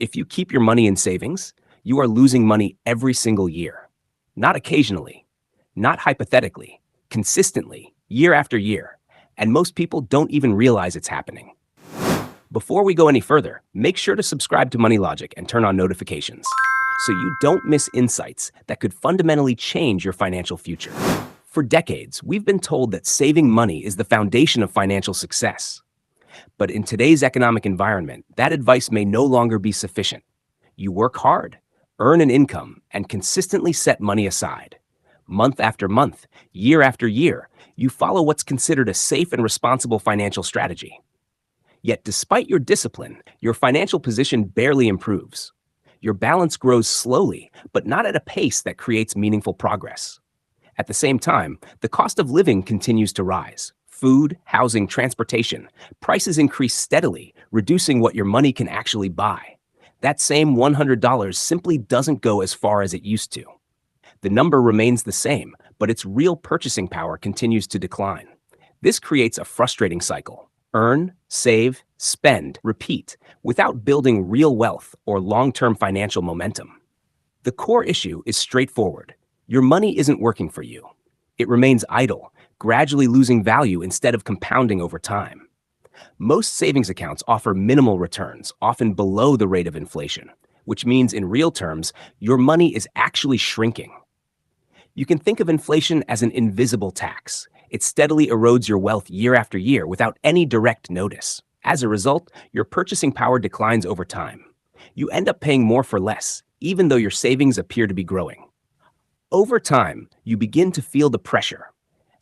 If you keep your money in savings, you are losing money every single year. Not occasionally, not hypothetically, consistently, year after year. And most people don't even realize it's happening. Before we go any further, make sure to subscribe to Money Logic and turn on notifications so you don't miss insights that could fundamentally change your financial future. For decades, we've been told that saving money is the foundation of financial success. But in today's economic environment, that advice may no longer be sufficient. You work hard, earn an income, and consistently set money aside. Month after month, year after year, you follow what's considered a safe and responsible financial strategy. Yet despite your discipline, your financial position barely improves. Your balance grows slowly, but not at a pace that creates meaningful progress. At the same time, the cost of living continues to rise. Food, housing, transportation, prices increase steadily, reducing what your money can actually buy. That same $100 simply doesn't go as far as it used to. The number remains the same, but its real purchasing power continues to decline. This creates a frustrating cycle. Earn, save, spend, repeat, without building real wealth or long-term financial momentum. The core issue is straightforward. Your money isn't working for you. It remains idle, gradually losing value instead of compounding over time. Most savings accounts offer minimal returns, often below the rate of inflation, which means in real terms, your money is actually shrinking. You can think of inflation as an invisible tax. It steadily erodes your wealth year after year without any direct notice. As a result, your purchasing power declines over time. You end up paying more for less, even though your savings appear to be growing. Over time, you begin to feel the pressure.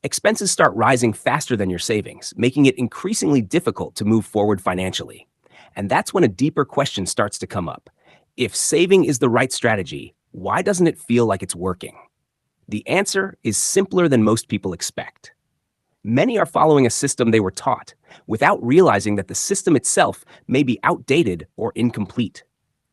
Expenses start rising faster than your savings, making it increasingly difficult to move forward financially. And that's when a deeper question starts to come up. If saving is the right strategy, why doesn't it feel like it's working? The answer is simpler than most people expect. Many are following a system they were taught, without realizing that the system itself may be outdated or incomplete.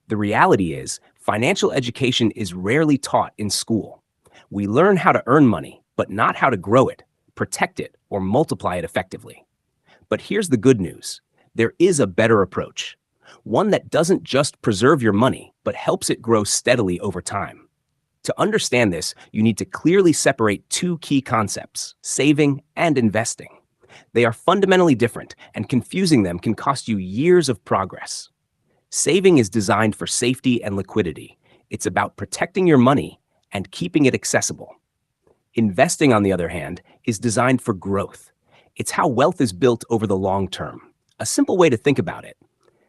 The reality is, financial education is rarely taught in school. We learn how to earn money, but not how to grow it, protect it, or multiply it effectively. But here's the good news. There is a better approach. One that doesn't just preserve your money, but helps it grow steadily over time. To understand this, you need to clearly separate two key concepts, saving and investing. They are fundamentally different, and confusing them can cost you years of progress. Saving is designed for safety and liquidity. It's about protecting your money and keeping it accessible. Investing, on the other hand, is designed for growth. It's how wealth is built over the long term. A simple way to think about it.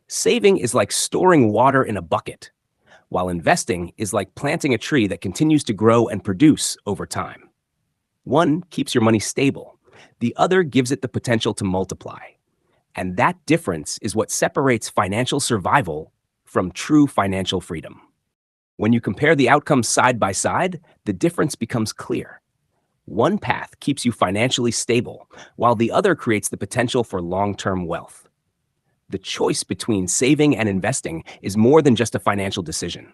Saving is like storing water in a bucket, while investing is like planting a tree that continues to grow and produce over time. One keeps your money stable. The other gives it the potential to multiply. And that difference is what separates financial survival from true financial freedom. When you compare the outcomes side by side, the difference becomes clear. One path keeps you financially stable, while the other creates the potential for long-term wealth. The choice between saving and investing is more than just a financial decision.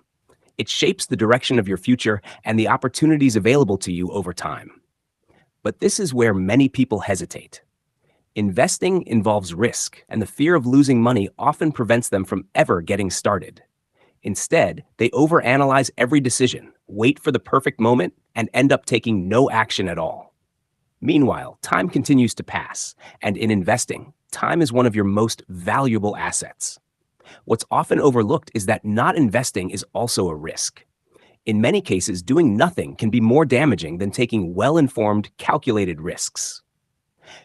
It shapes the direction of your future and the opportunities available to you over time. But this is where many people hesitate. Investing involves risk, and the fear of losing money often prevents them from ever getting started. Instead, they overanalyze every decision, wait for the perfect moment, and end up taking no action at all. Meanwhile, time continues to pass, and in investing, time is one of your most valuable assets. What's often overlooked is that not investing is also a risk. In many cases, doing nothing can be more damaging than taking well-informed, calculated risks.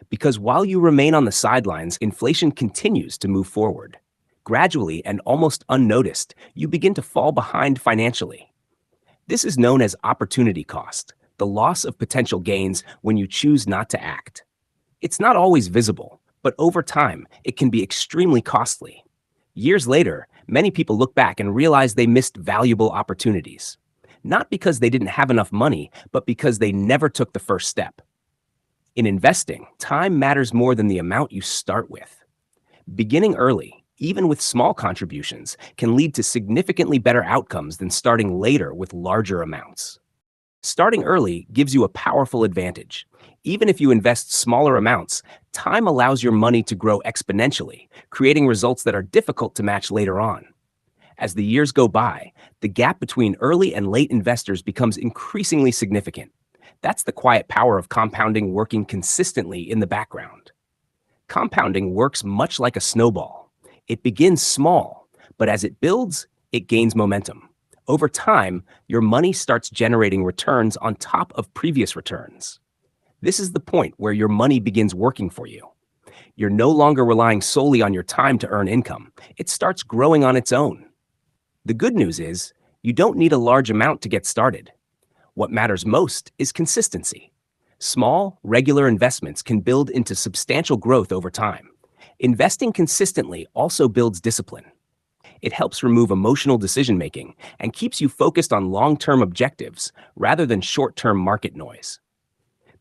Because while you remain on the sidelines, inflation continues to move forward. Gradually and almost unnoticed, you begin to fall behind financially. This is known as opportunity cost, the loss of potential gains when you choose not to act. It's not always visible, but over time, it can be extremely costly. Years later, many people look back and realize they missed valuable opportunities. Not because they didn't have enough money, but because they never took the first step. In investing, time matters more than the amount you start with. Beginning early, even with small contributions, can lead to significantly better outcomes than starting later with larger amounts. Starting early gives you a powerful advantage. Even if you invest smaller amounts, time allows your money to grow exponentially, creating results that are difficult to match later on. As the years go by, the gap between early and late investors becomes increasingly significant. That's the quiet power of compounding working consistently in the background. Compounding works much like a snowball. It begins small, but as it builds, it gains momentum. Over time, your money starts generating returns on top of previous returns. This is the point where your money begins working for you. You're no longer relying solely on your time to earn income. It starts growing on its own. The good news is, you don't need a large amount to get started. What matters most is consistency. Small, regular investments can build into substantial growth over time. Investing consistently also builds discipline. It helps remove emotional decision-making and keeps you focused on long-term objectives rather than short-term market noise.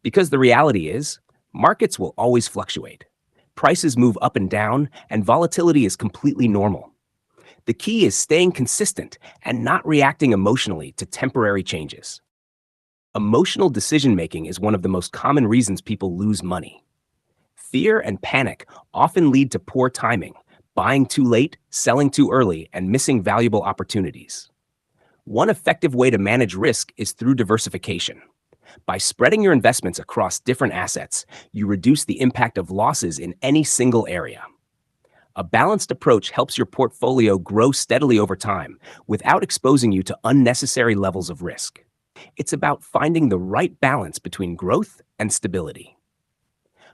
Because the reality is, markets will always fluctuate. Prices move up and down, and volatility is completely normal. The key is staying consistent and not reacting emotionally to temporary changes. Emotional decision-making is one of the most common reasons people lose money. Fear and panic often lead to poor timing, buying too late, selling too early, and missing valuable opportunities. One effective way to manage risk is through diversification. By spreading your investments across different assets, you reduce the impact of losses in any single area. A balanced approach helps your portfolio grow steadily over time without exposing you to unnecessary levels of risk. It's about finding the right balance between growth and stability.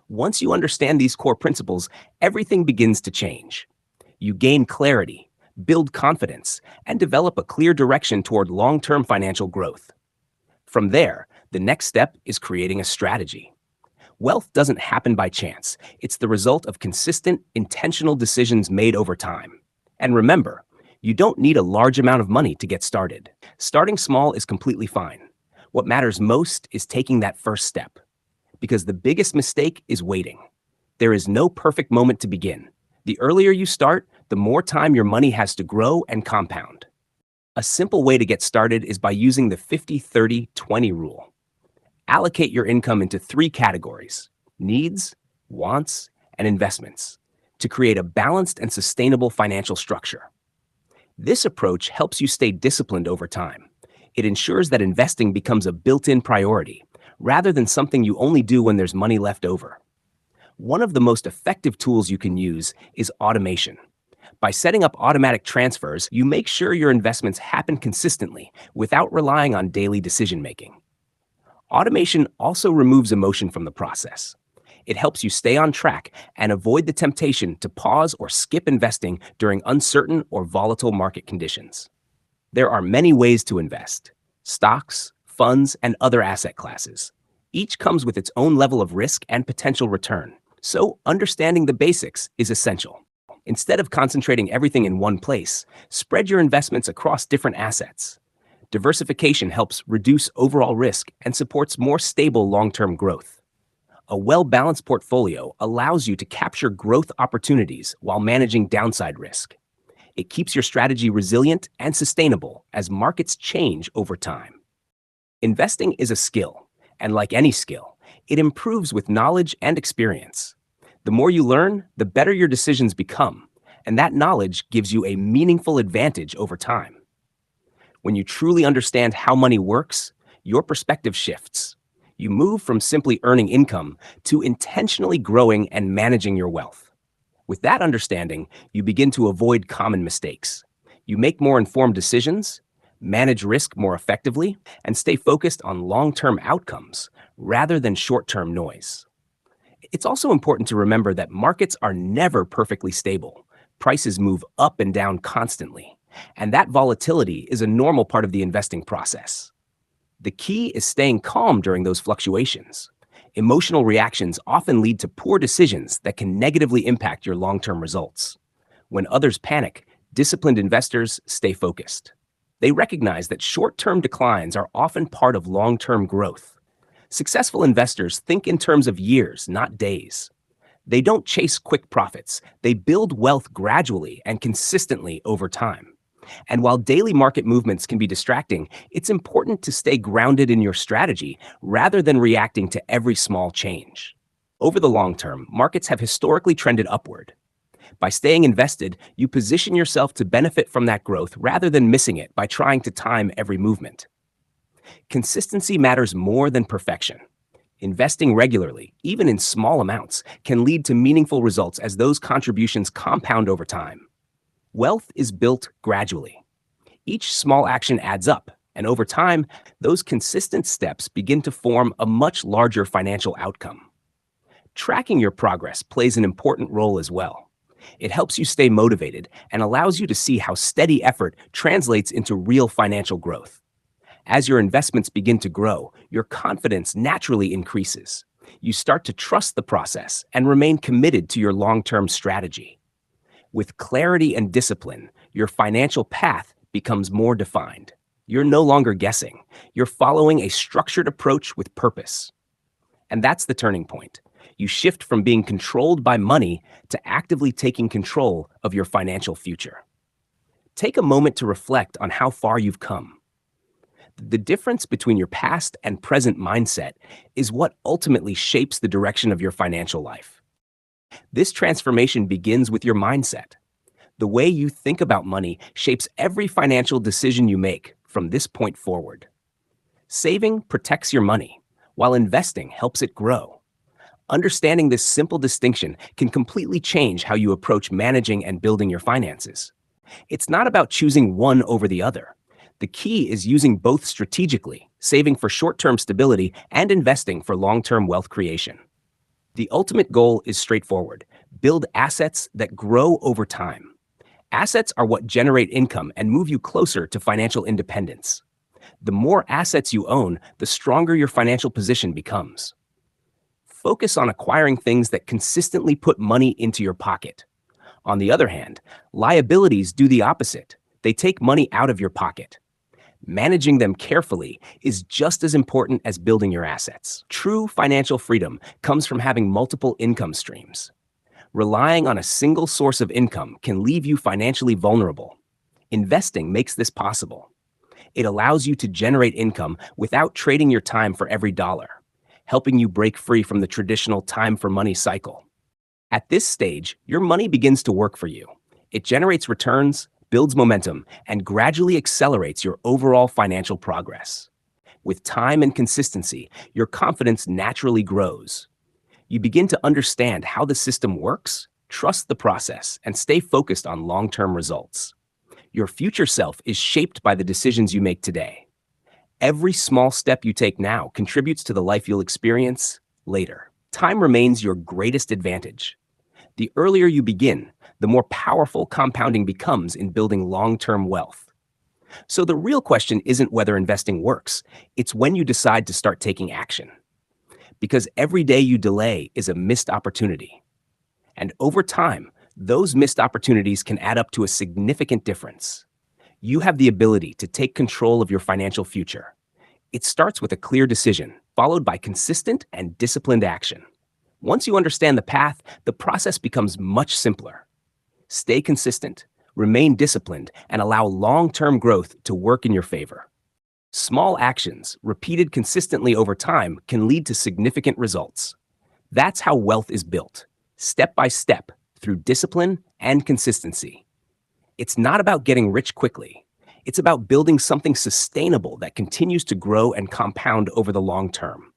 Once you understand these core principles, everything begins to change. You gain clarity, build confidence, and develop a clear direction toward long-term financial growth. From there, the next step is creating a strategy. Wealth doesn't happen by chance. It's the result of consistent, intentional decisions made over time. And remember, you don't need a large amount of money to get started. Starting small is completely fine. What matters most is taking that first step. Because the biggest mistake is waiting. There is no perfect moment to begin. The earlier you start, the more time your money has to grow and compound. A simple way to get started is by using the 50-30-20 rule. Allocate your income into 3 categories: needs, wants, and investments, to create a balanced and sustainable financial structure. This approach helps you stay disciplined over time. It ensures that investing becomes a built-in priority, rather than something you only do when there's money left over. One of the most effective tools you can use is automation. By setting up automatic transfers, you make sure your investments happen consistently without relying on daily decision-making. Automation also removes emotion from the process. It helps you stay on track and avoid the temptation to pause or skip investing during uncertain or volatile market conditions. There are many ways to invest: stocks, funds, and other asset classes. Each comes with its own level of risk and potential return, so understanding the basics is essential. Instead of concentrating everything in one place, spread your investments across different assets. Diversification helps reduce overall risk and supports more stable long-term growth. A well-balanced portfolio allows you to capture growth opportunities while managing downside risk. It keeps your strategy resilient and sustainable as markets change over time. Investing is a skill, and like any skill, it improves with knowledge and experience. The more you learn, the better your decisions become, and that knowledge gives you a meaningful advantage over time. When you truly understand how money works, your perspective shifts. You move from simply earning income to intentionally growing and managing your wealth. With that understanding, you begin to avoid common mistakes. You make more informed decisions, manage risk more effectively, and stay focused on long-term outcomes rather than short-term noise. It's also important to remember that markets are never perfectly stable. Prices move up and down constantly, and that volatility is a normal part of the investing process. The key is staying calm during those fluctuations. Emotional reactions often lead to poor decisions that can negatively impact your long-term results. When others panic, disciplined investors stay focused. They recognize that short-term declines are often part of long-term growth. Successful investors think in terms of years, not days. They don't chase quick profits. They build wealth gradually and consistently over time. And while daily market movements can be distracting, it's important to stay grounded in your strategy rather than reacting to every small change. Over the long term, markets have historically trended upward. By staying invested, you position yourself to benefit from that growth rather than missing it by trying to time every movement. Consistency matters more than perfection. Investing regularly, even in small amounts, can lead to meaningful results as those contributions compound over time. Wealth is built gradually. Each small action adds up, and over time, those consistent steps begin to form a much larger financial outcome. Tracking your progress plays an important role as well. It helps you stay motivated and allows you to see how steady effort translates into real financial growth. As your investments begin to grow, your confidence naturally increases. You start to trust the process and remain committed to your long-term strategy. With clarity and discipline, your financial path becomes more defined. You're no longer guessing. You're following a structured approach with purpose. And that's the turning point. You shift from being controlled by money to actively taking control of your financial future. Take a moment to reflect on how far you've come. The difference between your past and present mindset is what ultimately shapes the direction of your financial life. This transformation begins with your mindset. The way you think about money shapes every financial decision you make from this point forward. Saving protects your money, while investing helps it grow. Understanding this simple distinction can completely change how you approach managing and building your finances. It's not about choosing one over the other. The key is using both strategically, saving for short-term stability and investing for long-term wealth creation. The ultimate goal is straightforward: build assets that grow over time. Assets are what generate income and move you closer to financial independence. The more assets you own, the stronger your financial position becomes. Focus on acquiring things that consistently put money into your pocket. On the other hand, liabilities do the opposite. They take money out of your pocket. Managing them carefully is just as important as building your assets. True financial freedom comes from having multiple income streams. Relying on a single source of income can leave you financially vulnerable. Investing makes this possible. It allows you to generate income without trading your time for every dollar, helping you break free from the traditional time for money cycle. At this stage, your money begins to work for you. It generates returns, builds momentum, and gradually accelerates your overall financial progress. With time and consistency, your confidence naturally grows. You begin to understand how the system works, trust the process, and stay focused on long-term results. Your future self is shaped by the decisions you make today. Every small step you take now contributes to the life you'll experience later. Time remains your greatest advantage. The earlier you begin, the more powerful compounding becomes in building long-term wealth. So the real question isn't whether investing works, it's when you decide to start taking action. Because every day you delay is a missed opportunity. And over time, those missed opportunities can add up to a significant difference. You have the ability to take control of your financial future. It starts with a clear decision, followed by consistent and disciplined action. Once you understand the path, the process becomes much simpler. Stay consistent, remain disciplined, and allow long-term growth to work in your favor. Small actions, repeated consistently over time, can lead to significant results. That's how wealth is built, step by step, through discipline and consistency. It's not about getting rich quickly. It's about building something sustainable that continues to grow and compound over the long term.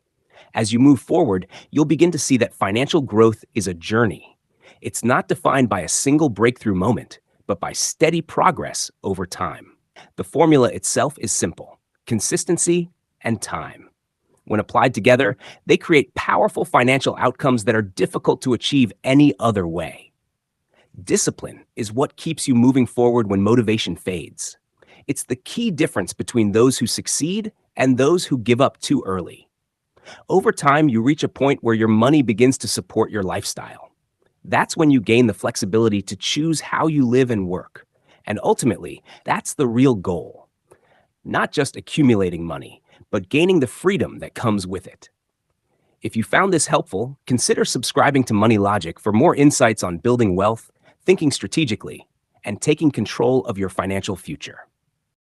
As you move forward, you'll begin to see that financial growth is a journey. It's not defined by a single breakthrough moment, but by steady progress over time. The formula itself is simple: consistency and time. When applied together, they create powerful financial outcomes that are difficult to achieve any other way. Discipline is what keeps you moving forward when motivation fades. It's the key difference between those who succeed and those who give up too early. Over time, you reach a point where your money begins to support your lifestyle. That's when you gain the flexibility to choose how you live and work. And ultimately, that's the real goal. Not just accumulating money, but gaining the freedom that comes with it. If you found this helpful, consider subscribing to Money Logic for more insights on building wealth, thinking strategically, and taking control of your financial future.